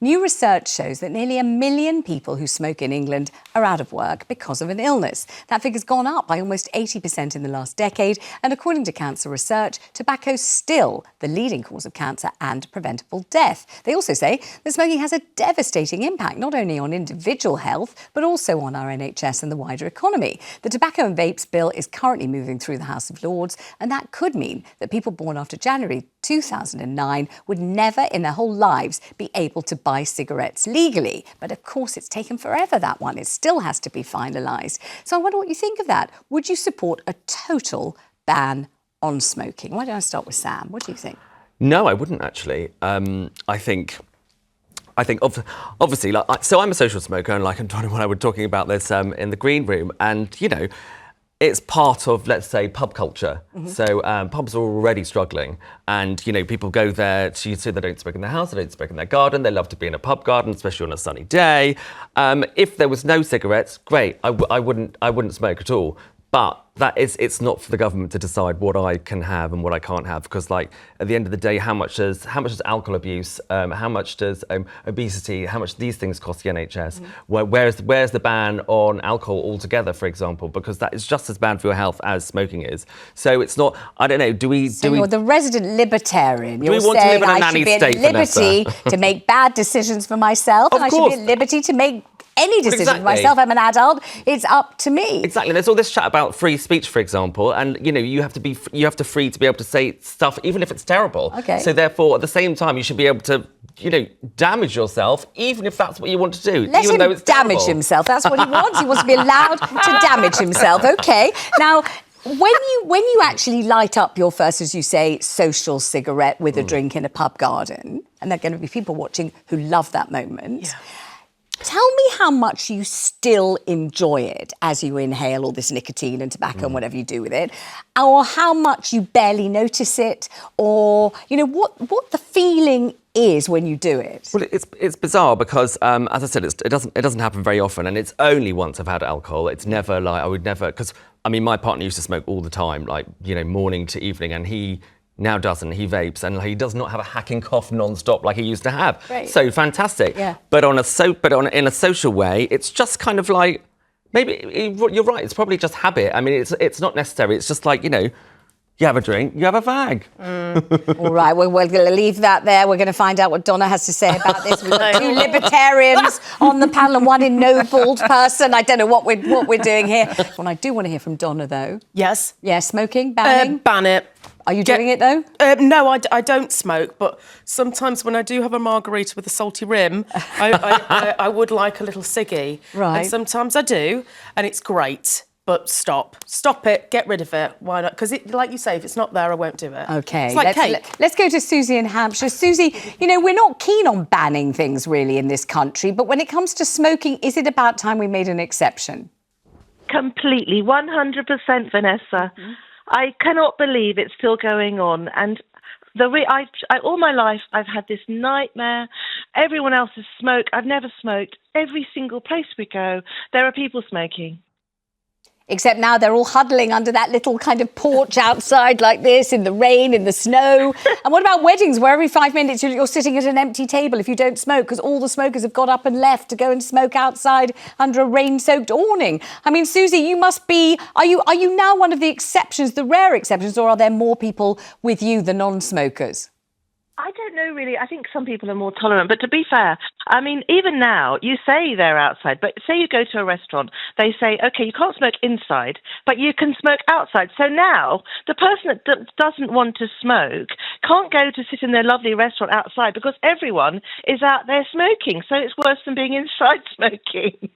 New research shows that nearly 1 million people who smoke in England are out of work because of an illness. That figure's gone up by almost 80% in the last decade, and according to cancer research, tobacco's still the leading cause of cancer and preventable death. They also say that smoking has a devastating impact, not only on individual health, but also on our NHS and the wider economy. The Tobacco and Vapes Bill is currently moving through the House of Lords, and that could mean that people born after January 2009 would never in their whole lives be able to buy cigarettes legally. But of course, it's taken forever, that one. It still has to be finalised. So I wonder what you think of that. Would you support a total ban on smoking? Why don't I start with Sam? What do you think? No, I wouldn't actually. I think obviously, so I'm a social smoker, and Donna and I were talking about this in the green room, and it's part of, let's say, pub culture. Mm-hmm. So pubs are already struggling, and people go there to see they don't smoke in their house, they don't smoke in their garden. They love to be in a pub garden, especially on a sunny day. If there was no cigarettes, great. I wouldn't smoke at all. But it's not for the government to decide what I can have and what I can't have, because at the end of the day, how much does alcohol abuse, how much does obesity, how much these things cost the NHS? Mm-hmm. Where's the ban on alcohol altogether, for example? Because that is just as bad for your health as smoking is. So it's not. I don't know. You're the resident libertarian. You're saying I should be at liberty to make bad decisions for myself, and I should be at liberty to make any decision for myself. I'm an adult. It's up to me. Exactly. There's all this chat about free speech, for example, and you have to be free to be able to say stuff, even if it's terrible. Okay. So therefore, at the same time, you should be able to, damage yourself, even if that's what you want to do. Let even him though it's damage terrible. himself. That's what he wants. He wants to be allowed to damage himself. Okay. Now, when you actually light up your first, as you say, social cigarette with a drink in a pub garden, and there are going to be people watching who love that moment. Yeah. Tell me how much you still enjoy it as you inhale all this nicotine and tobacco and whatever you do with it, or how much you barely notice it, or, what the feeling is when you do it. Well, it's bizarre because, as I said, it doesn't happen very often, and it's only once I've had alcohol. It's never I would never, because, my partner used to smoke all the time, morning to evening, and he now doesn't. He vapes, and he does not have a hacking cough non-stop like he used to have. Great. So fantastic. Yeah. But in a social way, it's just kind of maybe you're right. It's probably just habit. It's not necessary. It's just you have a drink, you have a fag. All right, we're going to leave that there. We're going to find out what Donna has to say about this. We've got 2 libertarians on the panel and 1 ennobled person. I don't know what we're doing here. Well, I do want to hear from Donna, though. Yes. Yeah, smoking, banning? Ban it. Are you doing it, though? No, I don't smoke, but sometimes when I do have a margarita with a salty rim, I would like a little ciggy. Right. And sometimes I do, and it's great. But stop it, get rid of it. Why not? Because, like you say, if it's not there, I won't do it. OK, it's like cake. Let's go to Susie in Hampshire. Susie, we're not keen on banning things really in this country, but when it comes to smoking, is it about time we made an exception? Completely, 100%, Vanessa. Mm-hmm. I cannot believe it's still going on, and all my life I've had this nightmare. Everyone else has smoked. I've never smoked. Every single place we go, there are people smoking. Except now they're all huddling under that little kind of porch outside like this, in the rain, in the snow. And what about weddings, where every 5 minutes you're sitting at an empty table if you don't smoke, because all the smokers have got up and left to go and smoke outside under a rain-soaked awning? Susie, you must be... Are you now one of the exceptions, the rare exceptions, or are there more people with you, the non-smokers? I don't know, really. I think some people are more tolerant. But to be fair, even now, you say they're outside, but say you go to a restaurant, they say, OK, you can't smoke inside, but you can smoke outside. So now the person that doesn't want to smoke can't go to sit in their lovely restaurant outside because everyone is out there smoking. So it's worse than being inside smoking.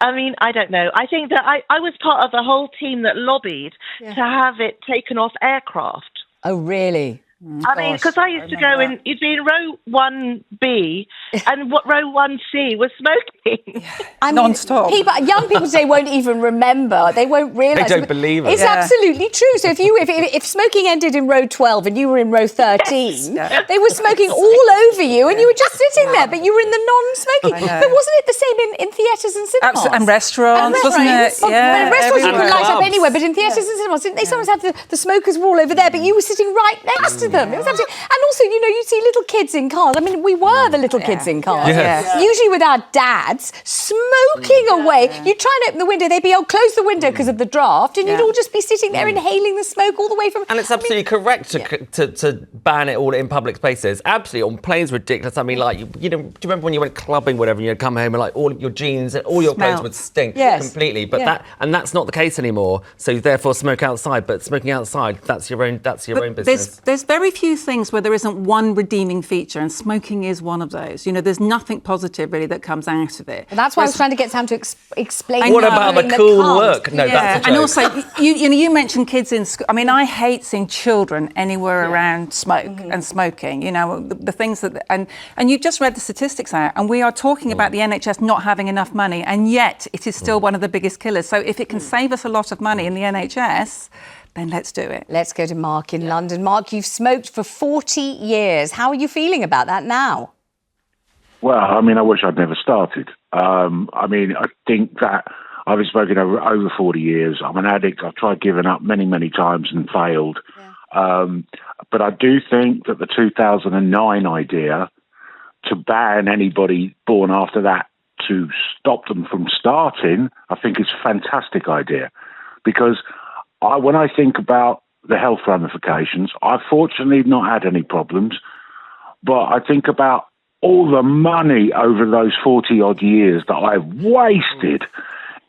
I don't know. I think that I was part of the whole team that lobbied to have it taken off aircraft. Oh, really? Because I used to go in, you'd be in row 1B and row 1C was smoking. Non-stop. Young people today won't even remember. They won't realise. They don't believe it. It's absolutely true. So if smoking ended in row 12 and you were in row 13, they were smoking all over you and you were just sitting there, but you were in the non-smoking. But wasn't it the same in theatres and cinemas? Absolutely. And restaurants, wasn't it? Yeah. Restaurants you could light up Clubs. anywhere, but in theatres and cinemas, didn't they sometimes have the smokers were all over there, but you were sitting right next to to them. It was absolutely... And also, you know, you see little kids in cars. I mean, we were the little kids in cars. Yes. Usually with our dads, smoking away. You'd try and open the window, they'd be, oh, close the window because of the draft, and you'd all just be sitting there inhaling the smoke all the way from... And it's absolutely correct to ban it all in public spaces. Absolutely, on planes, ridiculous. I mean, like, you know, do you remember when you went clubbing, whatever, and you'd come home and like all of your jeans and all your clothes would stink completely? But that's not the case anymore. So therefore, smoke outside. But smoking outside, that's your own business. There's very few things where there isn't one redeeming feature, and smoking is one of those. You know, there's nothing positive really that comes out of it. And that's why I was trying to get Sam to explain. What about the cool look? No, that's a joke. And also, you mentioned kids in school. I mean, I hate seeing children anywhere around smoke and smoking. You know, the things that and you've just read the statistics out, and we are talking about the NHS not having enough money, and yet it is still one of the biggest killers. So if it can save us a lot of money in the NHS, then let's do it. Let's go to Mark in London. Mark, you've smoked for 40 years. How are you feeling about that now? Well, I mean, I wish I'd never started. I mean, I think that I've been smoking over 40 years. I'm an addict. I've tried giving up many, many times and failed. But I do think that the 2009 idea to ban anybody born after that to stop them from starting, I think is a fantastic idea. Because when I think about the health ramifications, I've fortunately not had any problems, but I think about all the money over those 40-odd years that I've wasted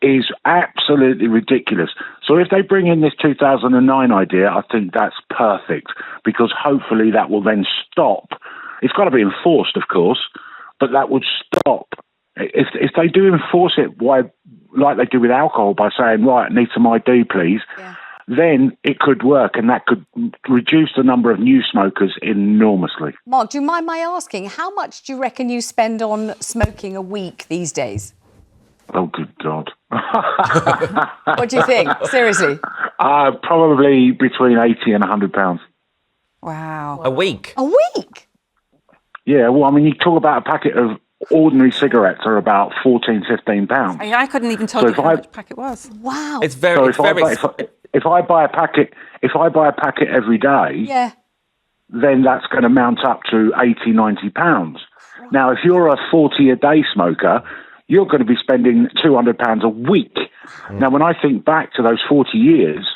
is absolutely ridiculous. So if they bring in this 2009 idea, I think that's perfect, because hopefully that will then stop. It's got to be enforced, of course, but that would stop. If they do enforce it, like they do with alcohol, by saying, right, need some ID, please, then it could work, and that could reduce the number of new smokers enormously. Mark, do you mind my asking, how much do you reckon you spend on smoking a week these days? Oh, good God. What do you think? Seriously? Probably between 80 and £100. Wow. A week? A week? Yeah, well, I mean, you talk about a packet of ordinary cigarettes are about £14, £15. I couldn't even tell you how much a packet was. Wow. It's very... So if I buy a packet every day, then that's going to mount up to £80, £90. Now, if you're a 40-a-day smoker, you're going to be spending £200 a week. Now, when I think back to those 40 years,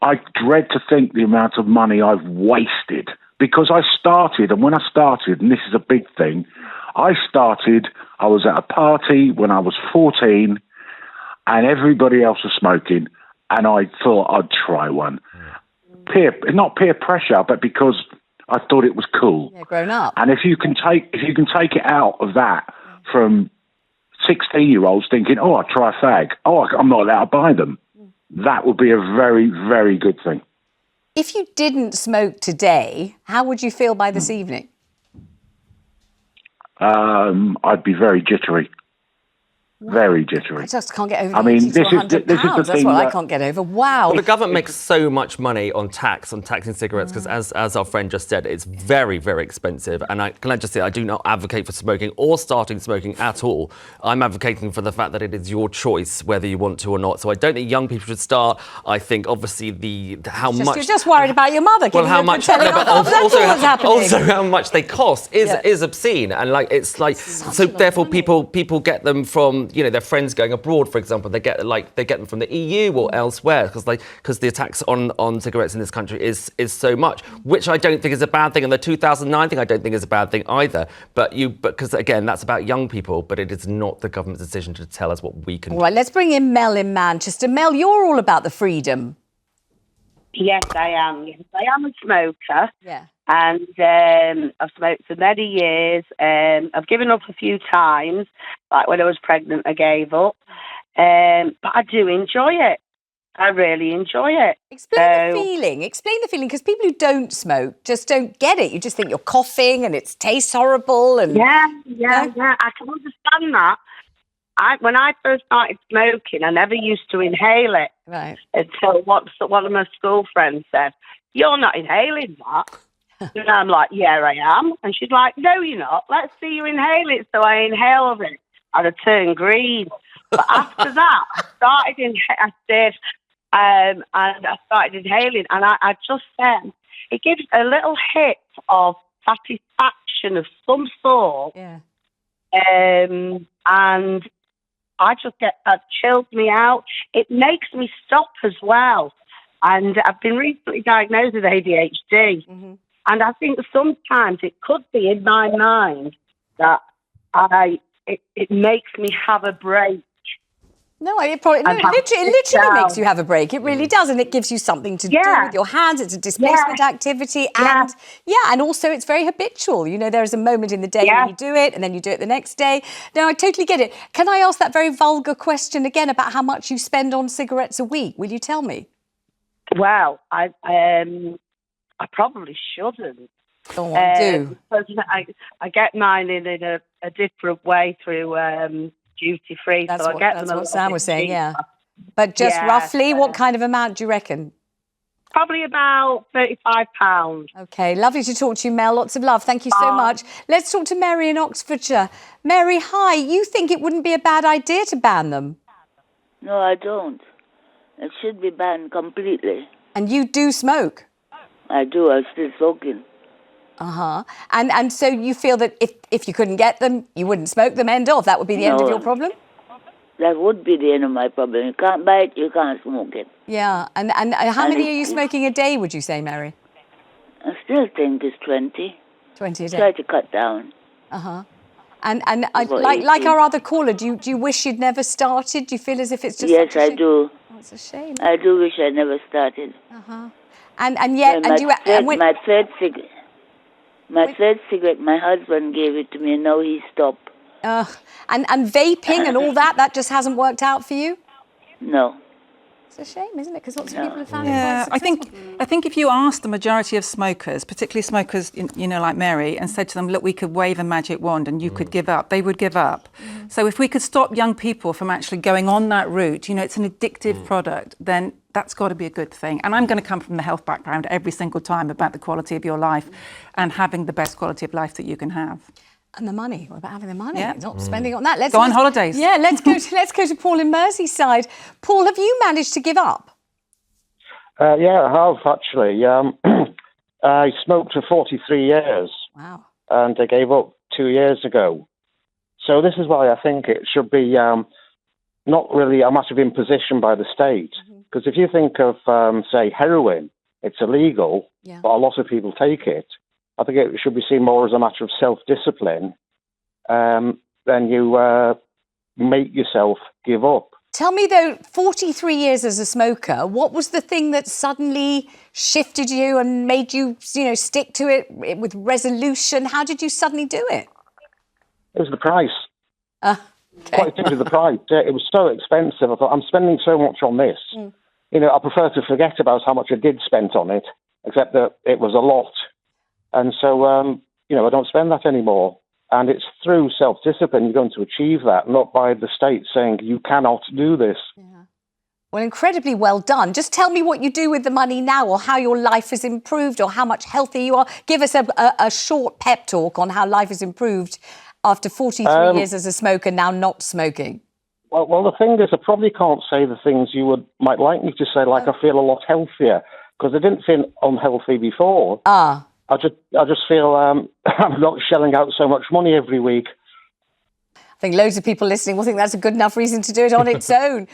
I dread to think the amount of money I've wasted, because I started, and when I started, and this is a big thing, I was at a party when I was 14, and everybody else was smoking, and I thought I'd try one. Not peer pressure, but because I thought it was cool. Yeah, grown up. And if you can take it out of that from 16-year-olds thinking, oh, I'll try a fag, oh, I'm not allowed to buy them, that would be a very, very good thing. If you didn't smoke today, how would you feel by this evening? I'd be very jittery. Very jittery. I just can't get over. I mean, this is the £100. That's thing what I can't get over. Wow. Well, the government makes so much money on taxing cigarettes, because as our friend just said, it's very, very expensive. And can I just say, I do not advocate for smoking or starting smoking at all. I'm advocating for the fact that it is your choice whether you want to or not. So I don't think young people should start. I think obviously you're just worried about your mother. Well, how much? Also, how much they cost is obscene, and so therefore people get them from, you know, their friends going abroad, for example. They get them from the EU or elsewhere, because the tax on cigarettes in this country is so much, which I don't think is a bad thing. And the 2009 thing I don't think is a bad thing either. But because again, that's about young people, but it is not the government's decision to tell us what we can do. All right, let's bring in Mel in Manchester. Mel, you're all about the freedom. Yes, I am. Yes, I am a smoker. Yeah. And I've smoked for many years. I've given up a few times, like when I was pregnant, I gave up. But I do enjoy it. I really enjoy it. Explain the feeling, because people who don't smoke just don't get it. You just think you're coughing and it tastes horrible. And Yeah. I can understand that. When I first started smoking, I never used to inhale it. Right. Until one of my school friends said, "You're not inhaling that." And I'm like, "Yeah, I am." And she's like, "No, you're not. Let's see you inhale it." So I inhaled it, and I turned green. But after that, I started inhaling, and I started inhaling, and I just said, it gives a little hit of satisfaction of some sort. Yeah. And I just chills me out. It makes me stop as well. And I've been recently diagnosed with ADHD. Mm-hmm. And I think sometimes it could be in my mind that it makes me have a break. No, it literally makes you have a break. It really does, and it gives you something to do with your hands. It's a displacement activity, and and also it's very habitual. You know, there is a moment in the day when you do it, and then you do it the next day. No, I totally get it. Can I ask that very vulgar question again about how much you spend on cigarettes a week? Will you tell me? Well, I probably shouldn't. Go on, do. I get mine in a different way through duty free. That's so I get that's them what Sam was saying, cheaper. yeah. But just roughly, what kind of amount do you reckon? Probably about £35. Okay, lovely to talk to you, Mel. Lots of love. Thank you so much. Let's talk to Mary in Oxfordshire. Mary, hi. You think it wouldn't be a bad idea to ban them? No, I don't. It should be banned completely. And you do smoke? I do. I'm still smoking. Uh-huh. And so you feel that if you couldn't get them, you wouldn't smoke them, end of? That would be the end of your problem? That would be the end of my problem. You can't buy it, you can't smoke it. Yeah. And how many are you smoking a day, would you say, Mary? I still think it's 20. 20 a day? Try to cut down. Uh-huh. And like our other caller, do you wish you'd never started? Do you feel as if it's just Yes, I do. Oh, it's a shame. I do wish I never started. Uh-huh. And yet... My third cigarette, my husband gave it to me, and now he stopped. And vaping and all that just hasn't worked out for you? No. It's a shame, isn't it? Because lots of people have found it quite I successful. think if you asked the majority of smokers, particularly smokers, you know, like Mary, and said to them, look, we could wave a magic wand and you could give up, they would give up. So if we could stop young people from actually going on that route, you know, it's an addictive product, then that's got to be a good thing. And I'm going to come from the health background every single time about the quality of your life and having the best quality of life that you can have. And the money. What about having the money? Yeah. Not spending on that. Let's go on holidays. Yeah, let's go to Paul in Merseyside. Paul, have you managed to give up? Yeah, I have actually. I smoked for 43 years. Wow. And I gave up 2 years ago. So this is why I think it should be not really a massive imposition by the state. Because if you think of, say, heroin, it's illegal, but a lot of people take it. I think it should be seen more as a matter of self-discipline than you make yourself give up. Tell me, though, 43 years as a smoker, what was the thing that suddenly shifted you and made you, stick to it with resolution? How did you suddenly do it? It was the price. Okay. Quite simply the price. It was so expensive. I thought, I'm spending so much on this. I prefer to forget about how much I did spend on it, except that it was a lot. And so, I don't spend that anymore. And it's through self-discipline you're going to achieve that, not by the state saying you cannot do this. Yeah. Well, incredibly well done. Just tell me what you do with the money now, or how your life has improved, or how much healthier you are. Give us a short pep talk on how life has improved after 43 years as a smoker, now not smoking. Well, the thing is, I probably can't say the things you might like me to say, like I feel a lot healthier, because I didn't feel unhealthy before. I just feel I'm not shelling out so much money every week. I think loads of people listening will think that's a good enough reason to do it on its own.